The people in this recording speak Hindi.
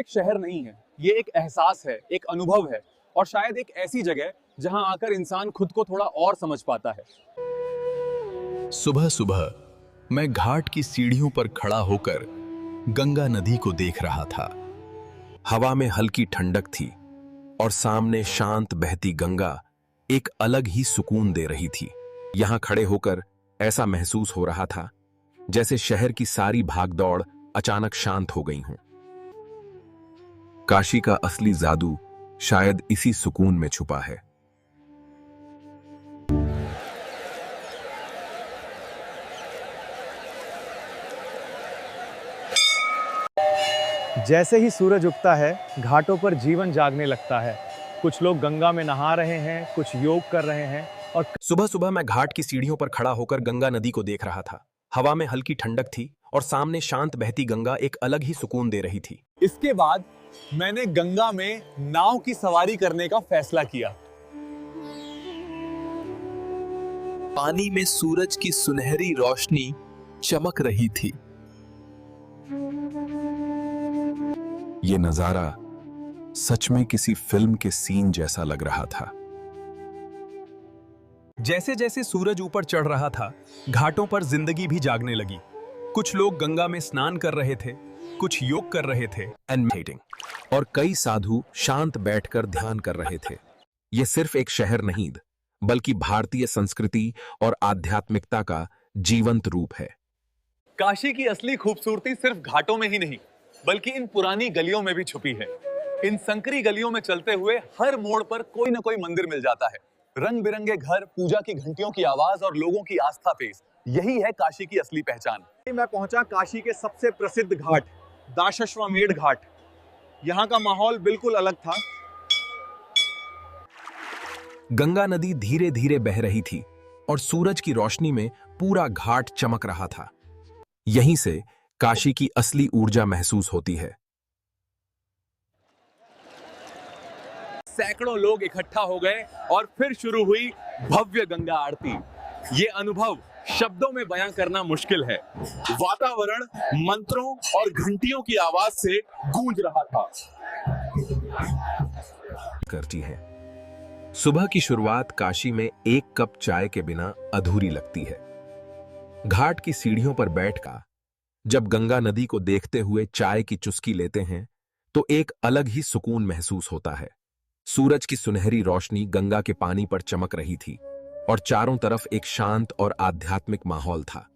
एक शहर नहीं है, ये एक एहसास है, एक अनुभव है और शायद एक ऐसी जगह जहां आकर इंसान खुद को थोड़ा और समझ पाता है। सुबह सुबह मैं घाट की सीढ़ियों पर खड़ा होकर गंगा नदी को देख रहा था। हवा में हल्की ठंडक थी और सामने शांत बहती गंगा एक अलग ही सुकून दे रही थी। यहां खड़े होकर ऐसा महसूस हो रहा था जैसे शहर की सारी भागदौड़ अचानक शांत हो गई हो। काशी का असली जादू शायद इसी सुकून में छुपा है। जैसे ही सूरज उगता है, घाटों पर जीवन जागने लगता है। कुछ लोग गंगा में नहा रहे हैं, कुछ योग कर रहे हैं और सुबह सुबह मैं घाट की सीढ़ियों पर खड़ा होकर गंगा नदी को देख रहा था। हवा में हल्की ठंडक थी और सामने शांत बहती गंगा एक अलग ही सुकून दे रही थी। इसके बाद मैंने गंगा में नाव की सवारी करने का फैसला किया। पानी में सूरज की सुनहरी रोशनी चमक रही थी। ये नजारा सच में किसी फिल्म के सीन जैसा लग रहा था। जैसे जैसे सूरज ऊपर चढ़ रहा था, घाटों पर जिंदगी भी जागने लगी। कुछ लोग गंगा में स्नान कर रहे थे, कुछ योग कर रहे थे और कई साधु शांत बैठकर ध्यान कर रहे थे। यह सिर्फ एक शहर नहीं, बल्कि भारतीय संस्कृति और आध्यात्मिकता का जीवंत रूप है। काशी की असली खूबसूरती सिर्फ घाटों में ही नहीं, बल्कि इन पुरानी गलियों में भी छुपी है। इन संकरी गलियों में चलते हुए हर मोड़ पर कोई ना कोई मंदिर मिल जाता है। रंग बिरंगे घर, पूजा की घंटियों की आवाज और लोगों की आस्था पेश, यही है काशी की असली पहचान। मैं पहुंचा काशी के सबसे प्रसिद्ध घाट, दाशाश्वमेध घाट। यहाँ का माहौल बिल्कुल अलग था। गंगा नदी धीरे धीरे बह रही थी और सूरज की रोशनी में पूरा घाट चमक रहा था। यहीं से काशी की असली ऊर्जा महसूस होती है। सैकड़ों लोग इकट्ठा हो गए और फिर शुरू हुई भव्य गंगा आरती। ये अनुभव शब्दों में बयां करना मुश्किल है। वातावरण मंत्रों और घंटियों की आवाज से गूंज रहा था। करती है। सुबह की शुरुआत काशी में एक कप चाय के बिना अधूरी लगती है। घाट की सीढ़ियों पर बैठकर जब गंगा नदी को देखते हुए चाय की चुस्की लेते हैं तो एक अलग ही सुकून महसूस होता है। सूरज की सुनहरी रोशनी गंगा के पानी पर चमक रही थी और चारों तरफ एक शांत और आध्यात्मिक माहौल था।